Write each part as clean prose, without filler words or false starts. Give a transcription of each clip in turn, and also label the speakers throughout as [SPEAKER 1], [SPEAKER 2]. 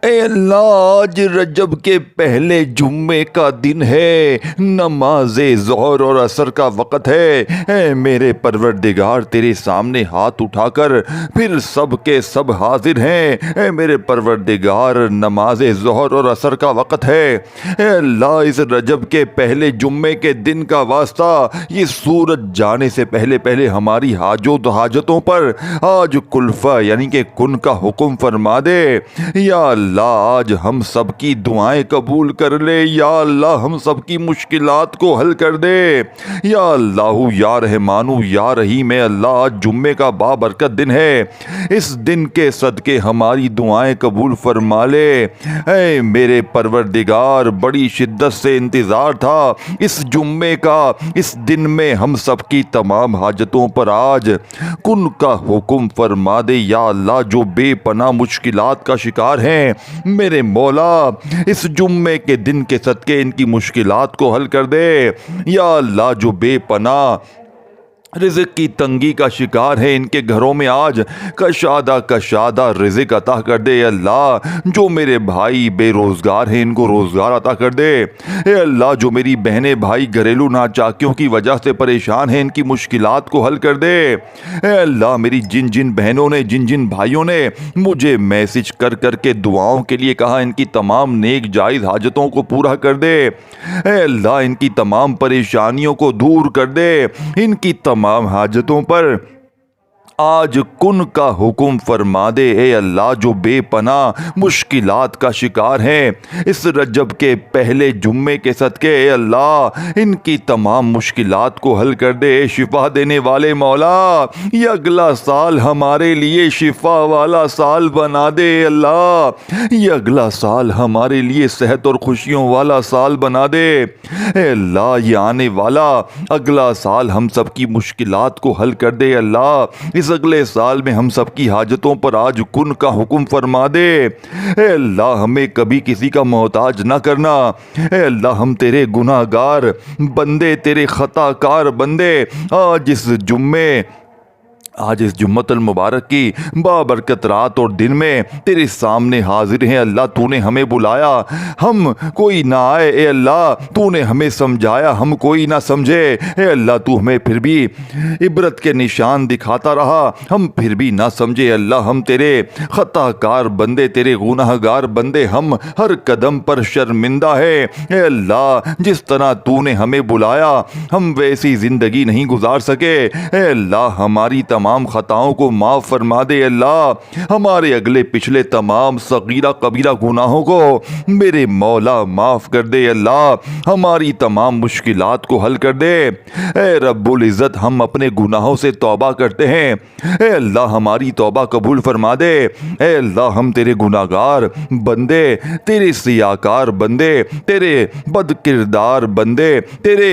[SPEAKER 1] ए अल्लाह, आज रजब के पहले जुम्मे का दिन है, नमाज़े ज़ोहर और असर का वक़्त है। ए मेरे परवरदिगार, तेरे सामने हाथ उठाकर फिर सब के सब हाजिर हैं। ए मेरे परवरदिगार, नमाज़े ज़ोहर और असर का वक़्त है। ए अल्लाह, इस रजब के पहले जुम्मे के दिन का वास्ता, ये सूरज जाने से पहले पहले हमारी हाजतों पर आज कुल्फ़ा यानी कि कुन का हुक्म फरमा दे। या अल्लाह, आज हम सब की दुआएं कबूल कर ले। या अल्लाह, हम सब की मुश्किलात को हल कर दे। या अल्लाह या रहमानू या रहीम, अल्लाह, आज जुम्मे का बाबरकत दिन है। इस दिन के सदके हमारी दुआएं कबूल फरमा ले। ऐ मेरे परवरदिगार, बड़ी शिद्दत से इंतज़ार था इस जुम्मे का। इस दिन में हम सब की तमाम हाजतों पर आज कुन का हुक्म फरमा दे। या अल्लाह, जो बेपनाह मुश्किलात का शिकार हैं, मेरे मौला, इस जुम्मे के दिन के सदके इनकी मुश्किलात को हल कर दे। या अल्लाह, जो बेपनाह रिज़्क़ की तंगी का शिकार है, इनके घरों में आज कशादा रिज़्क़ अता कर दे। अल्लाह, जो मेरे भाई बेरोज़गार हैं, इनको रोज़गार अता कर दे। ए अल्लाह, जो मेरी बहनें भाई घरेलू नाचाकियों की वजह से परेशान हैं, इनकी मुश्किलात को हल कर दे। ए अल्लाह, मेरी जिन जिन बहनों ने, जिन जिन भाइयों ने मुझे मैसेज कर कर के दुआओं के लिए कहा, इनकी तमाम नेक जायज़ हाजतों को पूरा कर दे। ए अल्लाह, इनकी तमाम परेशानियों को दूर कर दे। इनकी तमाम हाजतों पर आज कुन का हुक्म फरमा दे। ए अल्लाह, जो बेपनाह मुश्किलात का शिकार हैं, इस रजब के पहले जुम्मे के सदके ए अल्लाह, इनकी तमाम मुश्किलात को हल कर दे। शिफा देने वाले मौला, ये अगला साल हमारे लिए शिफा वाला साल बना दे। अल्लाह, ये अगला साल हमारे लिए सेहत और खुशियों वाला साल बना दे। ए अल्लाह, ये आने वाला अगला साल हम सब की मुश्किलात को हल कर दे। अल्लाह, इस अगले साल में हम सब की हाजतों पर आज कुन का हुक्म फरमा दे। ए अल्लाह, हमें कभी किसी का मोहताज ना करना। ए अल्लाह, हम तेरे गुनाहगार बंदे, तेरे खताकार बंदे आज इस जुम्मतुल मुबारक की बाबरकत रात और दिन में तेरे सामने हाजिर हैं। अल्लाह, तूने हमें बुलाया, हम कोई ना आए। ए अल्लाह, तूने हमें समझाया, हम कोई ना समझे। ए अल्लाह, तू हमें फिर भी इबरत के निशान दिखाता रहा, हम फिर भी ना समझे। अल्लाह, हम तेरे खताकार बंदे, तेरे गुनाहगार बंदे, हम हर कदम पर शर्मिंदा है। ए अल्लाह, जिस तरह तूने हमें बुलाया, हम वैसी ज़िंदगी नहीं गुजार सके। ए अल्लाह, हमारी तमाम खताओं को माफ़ फरमा दे। अल्लाह, हमारे अगले पिछले तमाम सगीरा कबीरा गुनाहों को मेरे मौला माफ़ कर दे। अल्लाह, हमारी तमाम मुश्किलात को हल कर दे। ए रब्बुल इज़्ज़त, हम अपने गुनाहों से तौबा करते हैं। ए अल्लाह, हमारी तौबा कबूल फरमा दे। ए अल्लाह, हम तेरे गुनाहगार बंदे, तेरे सियाकार बंदे, तेरे बदकिरदार बंदे, तेरे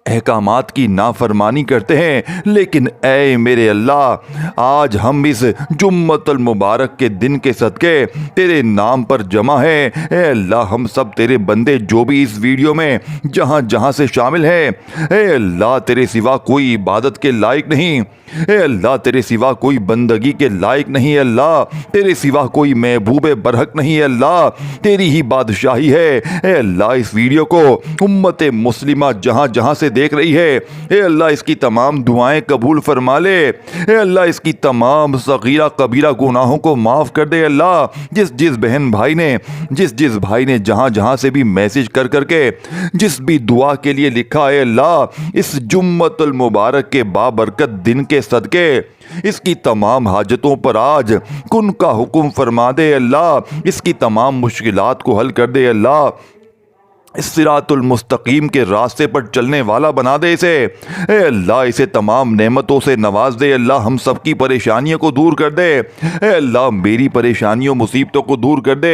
[SPEAKER 1] अहकामात की नाफरमानी करते हैं। लेकिन ऐ मेरे अल्लाह, आज हम इस जुम्मतुल मुबारक के दिन के सदके तेरे नाम पर जमा हैं। ऐ अल्लाह, हम सब तेरे बंदे, जो भी इस वीडियो में जहाँ जहाँ से शामिल हैं, ऐ अल्लाह, तेरे सिवा कोई इबादत के लायक नहीं। ए अल्लाह, तेरे सिवा कोई बंदगी के लायक नहीं। अल्लाह, तेरे सिवा कोई महबूब बरहक नहीं। अल्लाह, तेरी ही बादशाही है। ए अल्लाह, इस वीडियो को उम्मत मुस्लिमा जहाँ जहाँ से देख रही है, ए अल्लाह, इसकी तमाम दुआएं कबूल फरमा ले। ए अल्लाह, इसकी तमाम सगीरा कबीरा गुनाहों को माफ़ कर दे। अल्लाह, जिस जिस बहन भाई ने, जिस भाई ने जहाँ जहाँ से भी मैसेज कर करके जिस भी दुआ के लिए लिखा है, अल्लाह, इस जुम्मतुल मुबारक के बाबरकत दिन के सदके इसकी तमाम हाजतों पर आज कुन का हुक्म फरमा दे। अल्लाह, इसकी तमाम मुश्किलात को हल कर दे। अल्लाह, इस सिरातुल मुस्तकीम के रास्ते पर चलने वाला बना दे इसे। ए अल्लाह, इसे तमाम नेमतों से नवाज दे। अल्लाह, हम सब की परेशानियों को दूर कर दे। ए अल्लाह, मेरी परेशानियों मुसीबतों को दूर कर दे।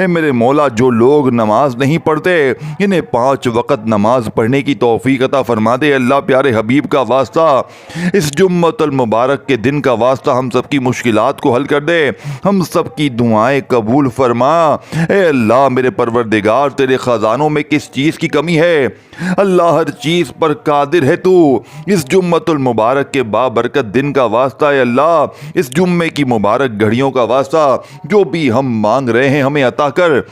[SPEAKER 1] ए मेरे मौला, जो लोग नमाज नहीं पढ़ते, इन्हें 5 वक़्त नमाज पढ़ने की तौफीक अता फरमा दे। अल्लाह, प्यारे हबीब का वास्ता, इस जुम्मतुल मुबारक के दिन का वास्ता, हम सब की मुश्किलात को हल कर दे। हम सब की दुआएं कबूल फरमा। ए अल्लाह, मेरे परवरदिगार, तेरे ख़ज़ानों में किस चीज़ की कमी है। अल्लाह हर चीज़ पर कादिर है तू। इस जुम्मतुल मुबारक के बाबरकत दिन का वास्ता है अल्लाह, इस जुम्मे की मुबारक घड़ियों का वास्ता, जो भी हम मांग रहे हैं हमें अता कर।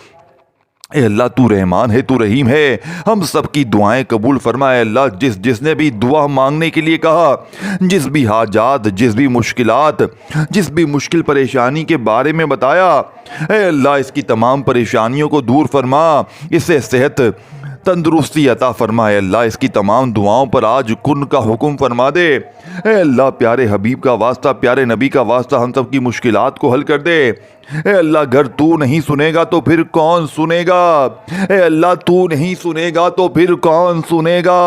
[SPEAKER 1] ए अल्लाह तू रहमान है, तू रहीम है, हम सबकी दुआएं कबूल फरमाए अल्लाह। जिसने भी दुआ मांगने के लिए कहा, जिस भी हाजात, जिस भी मुश्किलात, जिस भी मुश्किल परेशानी के बारे में बताया, ए अल्लाह इसकी तमाम परेशानियों को दूर फरमा, इसे सेहत तंदुरुस्ती अता फरमाए अल्लाह। इसकी तमाम दुआओं पर आज कुन का हुक्म फरमा दे। ए अल्लाह प्यारे हबीब का वास्ता, प्यारे नबी का वास्ता, हम सब की मुश्किलात को हल कर दे। ए अल्लाह अगर तू नहीं सुनेगा तो फिर कौन सुनेगा। ए अल्लाह तू नहीं सुनेगा तो फिर कौन सुनेगा।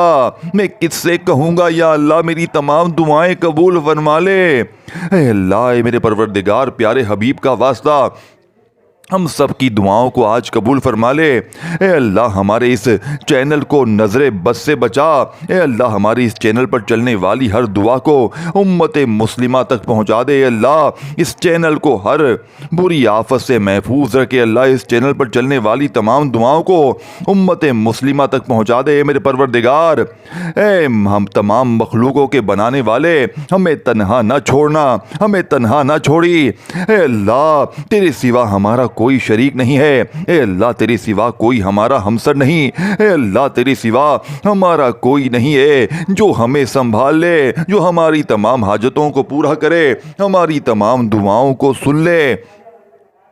[SPEAKER 1] मैं किससे कहूँगा या अल्लाह मेरी तमाम दुआएं कबूल फरमा ले। ए अल्लाह मेरे परवरदिगार प्यारे हबीब का वास्ता, हम सब की दुआओं को आज कबूल फरमा ले। ए अल्लाह हमारे इस चैनल को नज़रे बद से बचा। ए अल्लाह हमारी इस चैनल पर चलने वाली हर दुआ को उम्मत मुस्लिमा तक पहुंचा दे। अल्लाह इस चैनल को हर बुरी आफत से महफूज रखे। अल्लाह इस चैनल पर चलने वाली तमाम दुआओं को उम्मत मुस्लिमा तक पहुंचा दे। मेरे परवरदिगार ए हम तमाम मखलूकों के बनाने वाले, हमें तन्हा न छोड़ना, हमें तन्हा न छोड़ी। ए अल्लाह तेरे सिवा हमारा कोई शरीक नहीं है। ए अल्लाह तेरे सिवा कोई हमारा हमसर नहीं। ए अल्लाह तेरे सिवा हमारा कोई नहीं है जो हमें संभाल ले, जो हमारी तमाम हाजतों को पूरा करे, हमारी तमाम दुआओं को सुन ले।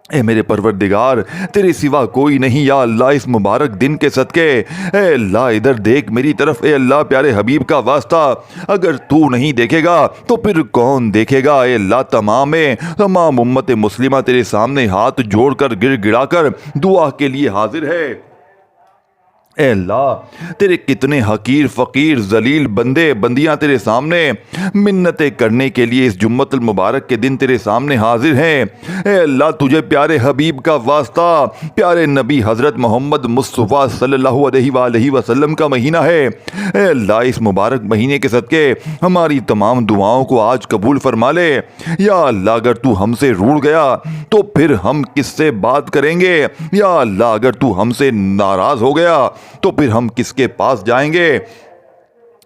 [SPEAKER 1] ए मेरे परवरदिगार तेरे सिवा कोई नहीं या अल्लाह इस मुबारक दिन के सदके। ए अल्लाह इधर देख मेरी तरफ। ए अल्लाह प्यारे हबीब का वास्ता, अगर तू नहीं देखेगा तो फिर कौन देखेगा। ए अल्लाह तमाम उम्मत मुस्लिमा तेरे सामने हाथ जोड़कर गिड़गिड़ा कर दुआ के लिए हाजिर है। ए अल्लाह तेरे कितने हकीर फ़कीर जलील बंदे बंदियां तेरे सामने मिन्नतें करने के लिए इस जुम्मतुल मुबारक के दिन तेरे सामने हाजिर हैं। ए अल्लाह तुझे प्यारे हबीब का वास्ता, प्यारे नबी हज़रत मोहम्मद मुस्तफ़ा सल्लल्लाहु अलैहि वसल्लम का महीना है। ए अल्लाह इस मुबारक महीने के सदके हमारी तमाम दुआओं को आज कबूल फरमा ले। या अल्लाह अगर तू हमसे रूठ गया तो फिर हम किससे बात करेंगे। या अल्लाह अगर तू हमसे नाराज़ हो गया तो फिर हम किसके पास जाएंगे।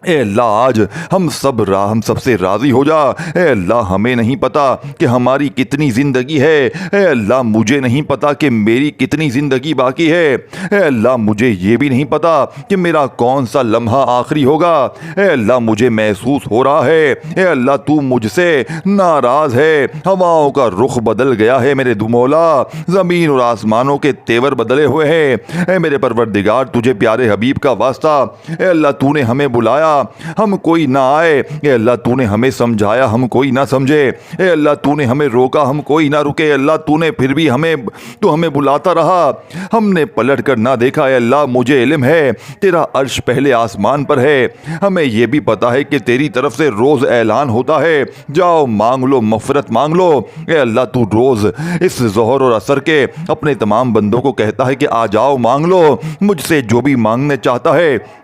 [SPEAKER 1] ए अल्लाह आज हम सबसे राज़ी हो जा। ए अल्लाह हमें नहीं पता कि हमारी कितनी ज़िंदगी है। ए अल्लाह मुझे नहीं पता कि मेरी कितनी ज़िंदगी बाकी है। ए अल्लाह मुझे ये भी नहीं पता कि मेरा कौन सा लम्हा आखिरी होगा। ए अल्लाह मुझे महसूस हो रहा है ए अल्लाह तू मुझसे नाराज़ है। हवाओं का रुख बदल गया है मेरे मौला, ज़मीन और आसमानों के तेवर बदले हुए हैं। ए मेरे परवरदिगार तुझे प्यारे हबीब का वास्ता, ए अल्लाह तूने हमें बुलाया हम कोई ना आए। ए अल्लाह तूने हमें समझाया हम कोई ना समझे। ए अल्लाह तूने हमें रोका हम कोई ना रुके। अल्लाह तूने फिर भी हमें बुलाता रहा, हमने पलट कर ना देखा। ए अल्लाह मुझे इल्म है तेरा अर्श पहले आसमान पर है। हमें यह भी पता है कि तेरी तरफ से रोज ऐलान होता है, जाओ मांग लो मफरत मांग लो। ए अल्लाह तू रोज इस ज़ोहर और असर के अपने तमाम बंदों को कहता है कि आ जाओ मांग लो मुझसे जो भी मांगने चाहता है।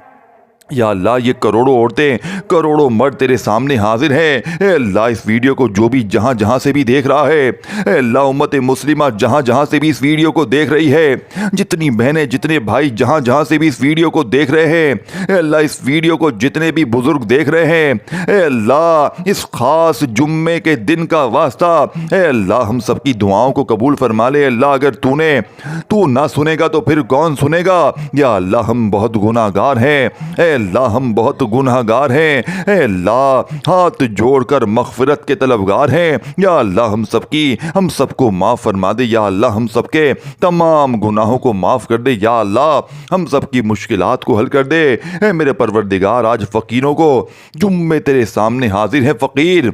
[SPEAKER 1] या अल्लाह ये करोड़ों औरतें करोड़ों मर्द तेरे सामने हाजिर हैं। ए अल्लाह इस वीडियो को जो भी जहाँ जहाँ से भी देख रहा है, ए अल्लाह उम्मत मुस्लिमा जहाँ जहाँ से भी इस वीडियो को देख रही है, जितनी बहनें जितने भाई जहाँ जहाँ से भी इस वीडियो को देख रहे हैं, ए अल्लाह इस वीडियो को जितने भी बुजुर्ग देख रहे हैं, ए अल्लाह इस खास जुम्मे के दिन का वास्ता, ए अल्लाह हम सबकी दुआओं को कबूल फरमा ले। अल्लाह अगर तू ना सुनेगा तो फिर कौन सुनेगा। या अल्लाह हम बहुत गुनाहगार हैं। अल्लाह हम बहुत गुनाहगार हैं। ए अल्लाह हाथ जोड़कर मग़फ़िरत के तलबगार हैं। या अल्लाह हम सबको माफ़ फरमा दे। या अल्लाह हम सबके तमाम गुनाहों को माफ़ कर दे। या अल्लाह हम सबकी मुश्किलात को हल कर दे। ए मेरे परवरदिगार आज फ़कीरों को जुम्मे तेरे सामने हाजिर है। फ़कीर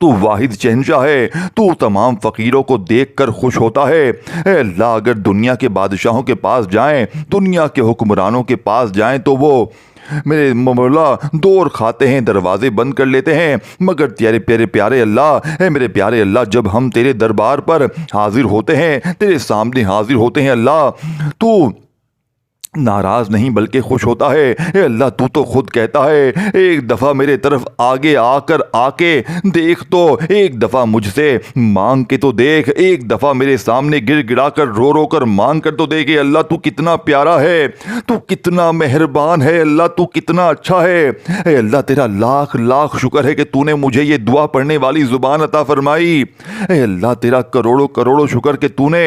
[SPEAKER 1] तू वाहिद शहंशाह है, तू तमाम फ़कीरों को देख कर खुश होता है। ए अल्लाह अगर दुनिया के बादशाहों के पास जाएं, दुनिया के हुक्मरानों के पास जाएं तो वो मेरे मौला दौर खाते हैं, दरवाजे बंद कर लेते हैं। मगर तेरे प्यारे अल्लाह, ए मेरे प्यारे अल्लाह जब हम तेरे दरबार पर हाजिर होते हैं, तेरे सामने हाजिर होते हैं, अल्लाह तू नाराज नहीं बल्कि खुश होता है। ए अल्लाह तू तो खुद कहता है एक दफ़ा मेरे तरफ आगे आके देख, तो एक दफ़ा मुझसे मांग के तो देख, एक दफ़ा मेरे सामने गिड़गिड़ा कर रो कर मांग कर तो देख। अल्लाह तू कितना प्यारा है, तू कितना मेहरबान है, अल्लाह तू कितना अच्छा है। ए अल्लाह तेरा लाख लाख शुक्र है कि तूने मुझे ये दुआ पढ़ने वाली ज़ुबान अता फरमाई। ए अल्लाह तेरा करोड़ों करोड़ों शुक्र कि तूने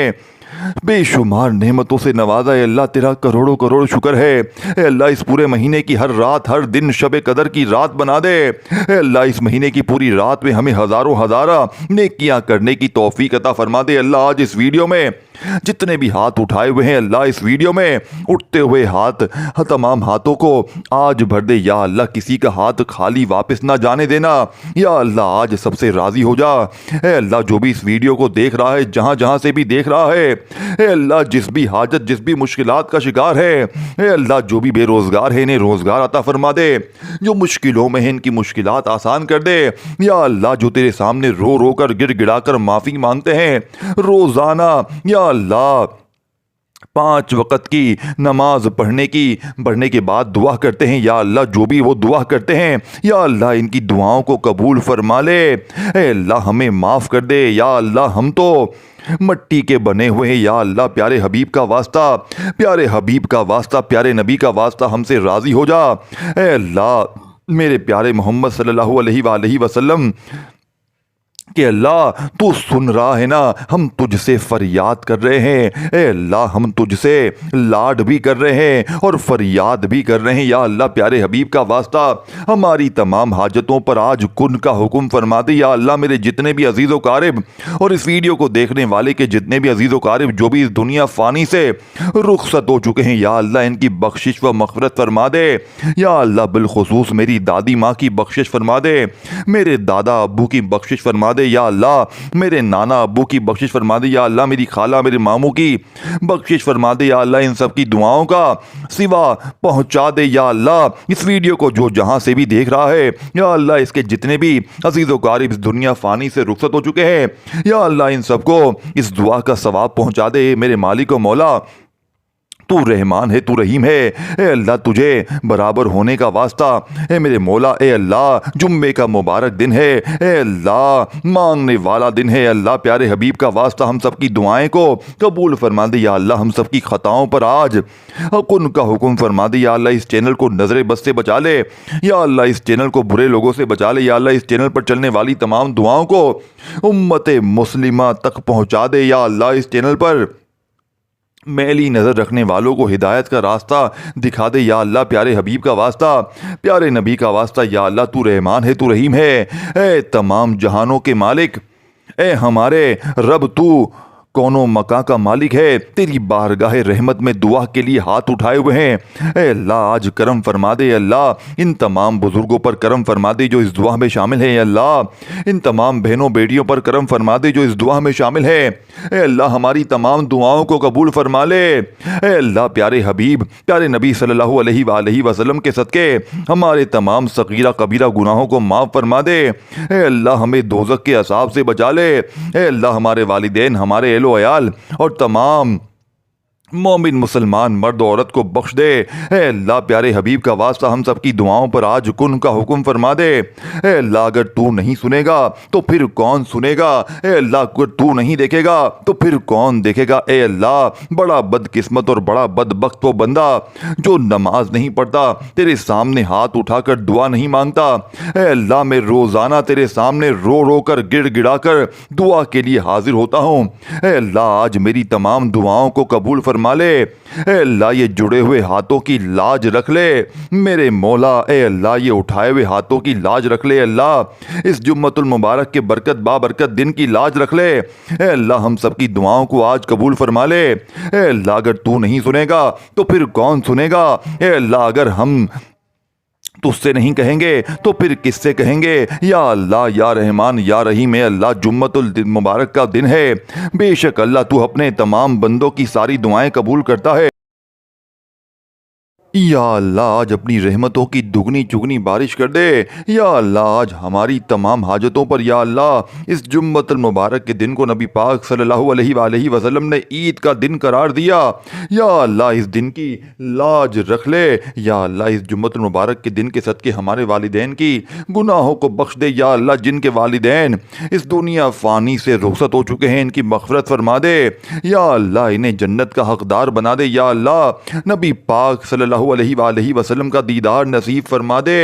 [SPEAKER 1] बेशुमार नेमतों से नवाजा है। अल्लाह तेरा करोड़ों करोड़ शुक्र है। ए अल्लाह इस पूरे महीने की हर रात हर दिन शब कदर की रात बना दे। ए अल्लाह इस महीने की पूरी रात में हमें हजारों हजारा नेकियां करने की तौफीक अता फरमा दे। अल्लाह आज इस वीडियो में जितने भी हाथ उठाए हुए हैं, अल्लाह इस वीडियो में उठते हुए हाथ तमाम हाथों को आज भर दे। या अल्लाह किसी का हाथ खाली वापस ना जाने देना। या अल्लाह आज सबसे राजी हो जा। ए अल्लाह जो भी इस वीडियो को देख रहा है, जहां जहां से भी देख रहा है, ए अल्लाह जिस भी हाजत जिस भी मुश्किलात का शिकार है, ए अल्लाह जो भी बेरोजगार है इन्हें रोजगार अता फरमा दे, जो मुश्किलों में है इनकी मुश्किलात आसान कर दे। या अल्लाह जो तेरे सामने रो कर गिड़गिड़ा कर माफी मांगते हैं रोजाना, या अल्लाह 5 वक़्त की नमाज पढ़ने के बाद दुआ करते हैं, या अल्लाह जो भी वो दुआ करते हैं, या अल्लाह इनकी दुआओं को कबूल फरमा ले। ए अल्लाह हमें माफ़ कर दे। या अल्लाह हम तो मट्टी के बने हुए हैं। या अल्लाह प्यारे हबीब का वास्ता, प्यारे हबीब का वास्ता, प्यारे नबी का वास्ता हमसे राज़ी हो जा। ए अल्लाह मेरे प्यारे मोहम्मद सल्लल्लाहु अलैहि वसल्लम कि अल्लाह तू सुन रहा है ना, हम तुझसे फरियाद कर रहे हैं। ए अल्लाह हम तुझसे लाड भी कर रहे हैं और फरियाद भी कर रहे हैं। या अल्लाह प्यारे हबीब का वास्ता हमारी तमाम हाजतों पर आज कुन का हुक्म फरमा दे। या अल्लाह मेरे जितने भी अजीज़ व कारिब और इस वीडियो को देखने वाले के जितने भी अजीज़ व कारिब जो भी इस दुनिया फ़ानी से रुखसत हो चुके हैं, या अल्लाह इनकी बख्शिश व मग़फ़िरत फरमा दे। या अल्लाह बिलखुसूस मेरी दादी माँ की बख्शिश फरमा दे, मेरे दादा अब्बू की बख्शिश फरमा दे। या अल्लाह मेरे नाना अब्बू की बख्शिश फरमा दे। या अल्लाह मेरी खाला मेरे मामू की बख्शिश फरमा दे। या अल्लाह इन सब की दुआओं का सिवा पहुंचा दे। या अल्लाह इस वीडियो को जो जहां से भी देख रहा है, या अल्लाह इसके जितने भी अजीज़ व कारिब इस दुनिया फ़ानी से रुखसत हो चुके हैं, या अल्लाह इन सबको इस दुआ का सवाब पहुंचा दे। मेरे मालिक व मौला तू रहमान है, तू रहीम है। ए अल्लाह तुझे बराबर होने का वास्ता, ए मेरे मौला, ए अल्लाह जुम्मे का मुबारक दिन है, ए अल्लाह मांगने वाला दिन है। अल्लाह प्यारे हबीब का वास्ता हम सब की दुआएं को कबूल फरमा दे। या अल्लाह हम सब की खताओं पर आज कुन का हुक्म फरमा दे। या अल्लाह इस चैनल को नजर बस से बचा ले। या अल्लाह इस चैनल को बुरे लोगों से बचा ले। या अल्लाह इस चैनल पर चलने वाली तमाम दुआओं को उम्मत मुस्लिमा तक पहुंचा दे। या अल्लाह इस चैनल पर मैली नज़र रखने वालों को हिदायत का रास्ता दिखा दे। या अल्लाह प्यारे हबीब का वास्ता, प्यारे नबी का वास्ता, या अल्लाह तू रहमान है, तू रहीम है। ए तमाम जहानों के मालिक, ए हमारे रब, तू कौनो मका का मालिक है। तेरी बारगाह रहमत में दुआ के लिए हाथ उठाए हुए हैं। ए अल्लाह आज करम फरमा दे। अल्लाह इन तमाम बुजुर्गों पर करम फरमा दे जो इस दुआ में शामिल है। अल्लाह इन तमाम बहनों बेटियों पर करम फरमा दे जो इस दुआ में शामिल है। ए अल्लाह हमारी तमाम दुआओं को कबूल फरमा ले। ए अल्लाह प्यारे हबीब प्यारे नबी सल्लल्लाहु अलैहि वसल्लम के सदके हमारे तमाम सगीरा कबीरा गुनाहों को माफ़ फरमा दे। ए अल्लाह हमें दोज़ख के अज़ाब से बचा ले। ए अल्लाह हमारे वालिदैन, हमारे अहलो अयाल और तमाम मोमिन मुसलमान मर्द औरत को बख्श दे। ए अल्लाह प्यारे हबीब का वास्ता हम सब की दुआओं पर आज कुन का हुक्म फरमा दे। ए अल्लाह अगर तू नहीं सुनेगा तो फिर कौन सुनेगा। ए अल्लाह अगर तू नहीं देखेगा तो फिर कौन देखेगा। ए अल्लाह बड़ा बदकिस्मत और बड़ा बदबख्त वो बंदा जो नमाज नहीं पढ़ता, तेरे सामने हाथ उठाकर दुआ नहीं मांगता। ए अल्लाह मैं रोज़ाना तेरे सामने रो कर गिड़गिड़ा कर दुआ के लिए हाजिर होता हूँ। ए अल्लाह आज मेरी तमाम दुआओं को कबूल फरमा ले। ए अल्लाह ये जुड़े हुए हाथों की लाज रख ले मेरे मौला। ए अल्लाह ये उठाए हुए हाथों की लाज रख ले। अल्लाह इस जुम्मतुल मुबारक के बरकत बाबरकत दिन की लाज रख ले। ए अल्लाह हम सब की दुआओं को आज कबूल फरमा ले। ए अल्लाह अगर तू नहीं सुनेगा तो फिर कौन सुनेगा। ए अल्लाह अगर हम तुझसे नहीं कहेंगे तो फिर किससे कहेंगे। या अल्लाह या रहमान या रहीम, अल्लाह जुम्मतुल मुबारक का दिन है। बेशक अल्लाह तू अपने तमाम बंदों की सारी दुआएं कबूल करता है। या अल्लाह आज अपनी रहमतों की दुगनी चुगनी बारिश कर दे। या अल्लाह आज हमारी तमाम हाजतों पर या अल्लाह इस जुम्मतुल मुबारक के दिन को नबी पाक सल्लल्लाहु अलैहि वसल्लम ने ईद का दिन करार दिया। या अल्लाह इस दिन की लाज रख ले। या अल्लाह इस जुम्मतुल मुबारक के दिन के सदके हमारे वालिदैन की गुनाहों को बख्श दे। या अल्लाह जिनके वालिदैन इस दुनिया फ़ानी से रुखसत हो चुके हैं इनकी मग़फ़िरत फरमा दे। या अल्लाह इन्हें जन्नत का हकदार बना दे। या अल्लाह नबी पाक सल्लल्लाहु अलैहि वसल्लम का दीदार नसीब फरमा दे।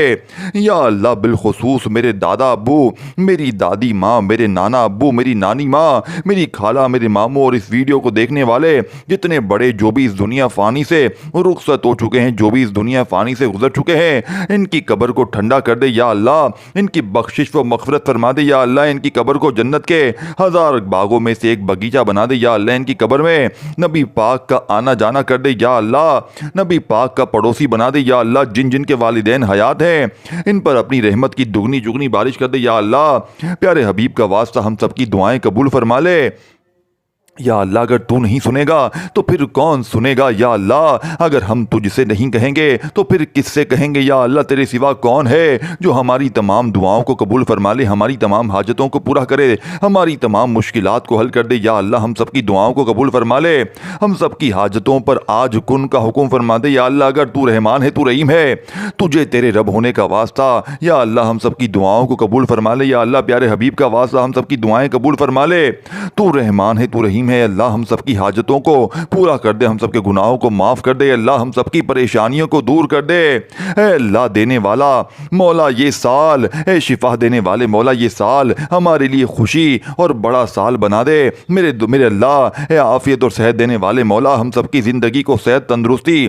[SPEAKER 1] या अल्लाह बिलखुसूस मेरे दादा अब्बू, मेरी दादी माँ, मेरे नाना अब्बू, मेरी नानी माँ, मेरी खाला, मेरे मामू और इस वीडियो को देखने वाले जितने बड़े जो भी इस दुनिया फ़ानी से रुखसत हो चुके हैं, जो भी इस दुनिया फ़ानी से गुजर चुके हैं, इनकी कब्र को ठंडा कर दे। या अल्लाह इनकी बख्शिश व मग़फ़िरत फरमा दे। या अल्लाह इनकी कब्र को जन्नत के 1000 बागों में से एक बगीचा बना दे। या अल्लाह इनकी कब्र में नबी पाक का आना जाना कर दे। या अल्लाह नबी पाक का पड़ोसी बना दे। या अल्लाह जिन जिन के वालिदैन हयात हैं इन पर अपनी रहमत की दुगनी चुगनी बारिश कर दे। या अल्लाह प्यारे हबीब का वास्ता हम सबकी दुआएं कबूल फरमा ले। या अल्लाह अगर तू नहीं सुनेगा तो फिर कौन सुनेगा। या अल्लाह अगर हम तुझसे नहीं कहेंगे तो फिर किससे कहेंगे। या अल्लाह तेरे सिवा कौन है जो हमारी तमाम दुआओं को कबूल फरमा ले, हमारी तमाम हाजतों को पूरा करे, हमारी तमाम मुश्किलात को हल कर दे। या अल्लाह हम सबकी दुआओं को कबूल फरमा ले, हम सबकी हाजतों पर आज कुन का हुक्म फरमा दे। या अल्लाह अगर तू रहमान है, तू रहीम है, तुझे तेरे रब होने का वास्ता या अल्लाह हम सबकी दुआओं को कबूल फरमा ले। या अल्लाह प्यारे हबीब का वास्ता हम सबकी दुआएं कबूल फरमा ले। तू रहमान है, तू रहीम है। अल्लाह हम सबकी हाजतों को पूरा कर दे, हम सबके गुनाहों को माफ़ कर दे। अल्लाह हम सबकी परेशानियों को दूर कर दे। ए अल्लाह देने वाला मौला ये साल, ए शिफा देने वाले मौला ये साल हमारे लिए खुशी और बड़ा साल बना दे। मेरे अल्लाह ए आफियत और सेहत देने वाले मौला हम सबकी ज़िंदगी को सेहत तंदुरुस्ती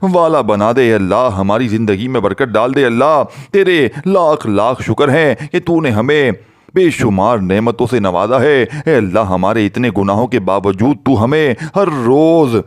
[SPEAKER 1] वाला बना दे। अल्लाह हमारी ज़िंदगी में बरकत डाल दे। अल्लाह तेरे लाख लाख शुक्र हैं कि तूने हमें बेशुमार नेमतों से नवाजा है। ए अल्लाह हमारे इतने गुनाहों के बावजूद तू हमें हर रोज़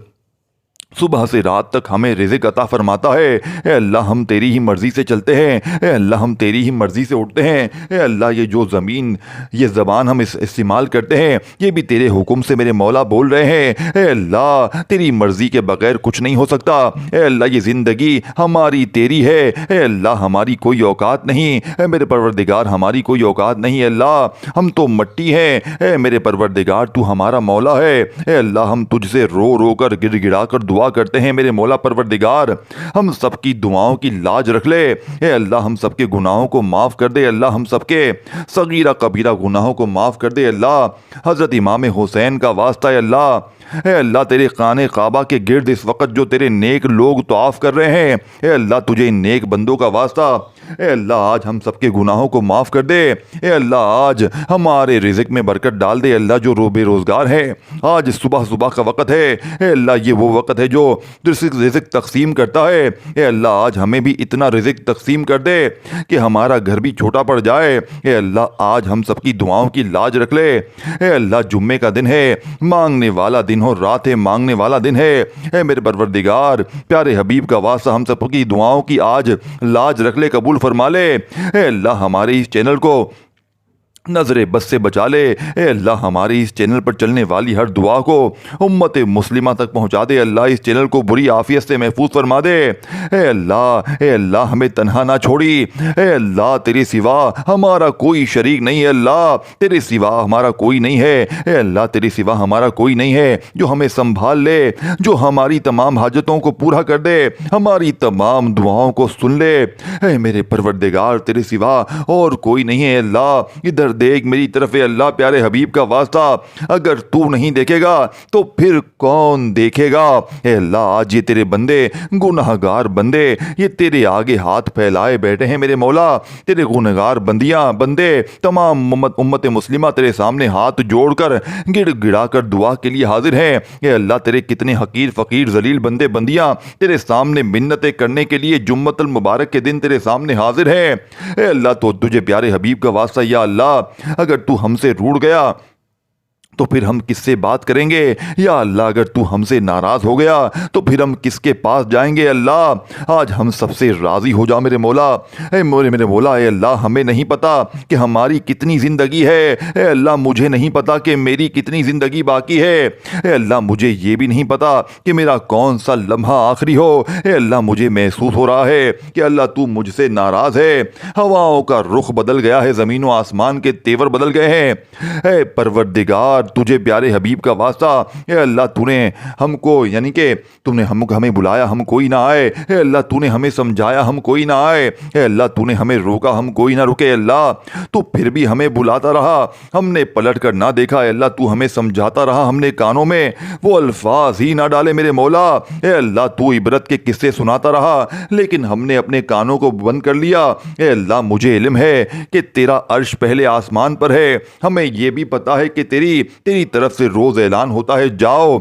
[SPEAKER 1] सुबह से रात तक हमें रिज़्क़ अता फरमाता है। ए अल्लाह हम तेरी ही मर्ज़ी से चलते हैं। ए अल्लाह हम तेरी ही मर्ज़ी से उठते हैं। ए अल्लाह ये जो ज़मीन, ये ज़बान हम इस्तेमाल करते हैं ये भी तेरे हुक्म से मेरे मौला बोल रहे हैं। ए अल्लाह तेरी मर्ज़ी के बग़ैर कुछ नहीं हो सकता। ए अल्लाह ये ज़िंदगी हमारी तेरी है। ए अल्लाह हमारी कोई औकात नहीं। ए मेरे परवरदिगार हमारी कोई औकात नहीं। अल्लाह हम तो मट्टी हैं। ए मेरे परवरदिगार तू हमारा मौला है। ए अल्लाह हम तुझसे रो रो कर गिड़गिड़ा कर दुआ करते हैं। मेरे मौला परवरदिगार हम सबकी दुआओं की लाज रख ले। ए अल्लाह हम सबके गुनाहों को माफ़ कर दे। अल्लाह हम सबके सगीरा कबीरा गुनाहों को माफ़ कर दे। अल्लाह हज़रत इमाम हुसैन का वास्ता है। अल्लाह ए अल्लाह तेरे खाने काबा के गिर्द इस वक्त जो तेरे नेक लोग तवाफ़ कर रहे हैं, ए अल्लाह तुझे इन नेक बंदों का वास्ता, ए अल्लाह आज हम सबके गुनाहों को माफ़ कर दे। ए अल्लाह आज हमारे रिज़्क़ में बरकत डाल दे। अल्लाह जो बेरोज़गार हैं आज सुबह सुबह का वक़्त है। ए अल्लाह ये वो वक़्त है जो रिज़्क़ तक़सीम करता है। ए अल्लाह आज हमें भी इतना रिज़्क़ तक़सीम कर दे कि हमारा घर भी छोटा पड़ जाए। ए अल्लाह आज हम सबकी दुआओं की लाज रख ले। ए अल्लाह जुम्मे का दिन है, मांगने वाला दिन हो, रात है, मांगने वाला दिन है। ए मेरे परवरदिगार प्यारे हबीब का वास्ता हम सबकी दुआओं की आज लाज रख ले, कबूल फरमा ले। ए अल्लाह हमारे इस चैनल को नज़र बस से बचा ले। ए अल्लाह हमारी इस चैनल पर चलने वाली हर दुआ को उम्मत मुस्लिमा तक पहुँचा दे। अल्लाह इस चैनल को बुरी आफियत से महफूज फरमा दे। ए अल्लाह हमें तन्हा ना छोड़ी। ए अल्लाह तेरे सिवा हमारा कोई शरीक नहीं है। अल्लाह तेरे सिवा हमारा कोई नहीं है। ए अल्लाह तेरे सिवा हमारा कोई नहीं है जो हमें संभाल ले, जो हमारी तमाम हाजतों को पूरा कर दे, हमारी तमाम दुआओं को सुन ले। ए मेरे परवरदिगार तेरे सिवा और कोई नहीं है। अल्लाह इधर देख मेरी तरफ। अल्लाह प्यारे हबीब का वास्ता अगर तू नहीं देखेगा तो फिर कौन देखेगा। ए अल्लाह आज ये तेरे बंदे, गुनाहगार बंदे, ये तेरे आगे हाथ फैलाए बैठे हैं। मेरे मौला तेरे गुनहगार बंदे तमाम उम्मत मुस्लिमा तेरे सामने हाथ जोड़कर गिड़गिड़ा कर दुआ के लिए हाजिर हैं। ए अल्लाह तेरे कितने हकीर फ़कीर जलील बंदे बंदियां तेरे सामने मिन्नतें करने के लिए जुम्मतुल मुबारक के दिन तेरे सामने हाजिर हैं। ए अल्लाह तो तुझे प्यारे हबीब का वास्ता या अल्लाह अगर तू हमसे रूठ गया तो फिर हम किससे बात करेंगे? या अल्लाह अगर तू हमसे नाराज़ हो गया तो फिर हम किसके पास जाएंगे? अल्लाह आज हम सबसे राज़ी हो जा मेरे मौला। मेरे मौला, ए अल्लाह हमें नहीं पता कि हमारी कितनी ज़िंदगी है। ए अल्लाह मुझे नहीं पता कि मेरी कितनी ज़िंदगी बाकी है। ए अल्लाह मुझे ये भी नहीं पता कि मेरा कौन सा लम्हा आखिरी हो। ए अल्लाह मुझे महसूस हो रहा है कि अल्लाह तू मुझसे नाराज़ है। हवाओं का रुख बदल गया है, ज़मीन व आसमान के तेवर बदल गए हैं। ए परवरदिगार, तुझे प्यारे हबीब का वास्ता, ए अल्लाह तूने हमको यानी कि तूने हमें बुलाया, हम कोई ना आए। ए अल्लाह तूने हमें समझाया, हम कोई ना आए। ए अल्लाह तूने हमें रोका, हम कोई ना रुके। अल्लाह तू फिर भी हमें बुलाता रहा, हमने पलट कर ना देखा। अल्लाह तू हमें समझाता रहा, हमने कानों में वो अल्फाज ही ना डाले मेरे मौला। ए अल्लाह तू इबरत के किस्से सुनाता रहा, लेकिन हमने अपने कानों को बंद कर लिया। ए अल्लाह मुझे इल्म है कि तेरा अर्श पहले आसमान पर है। हमें यह भी पता है कि तेरी तरफ से रोज ऐलान होता है, जाओ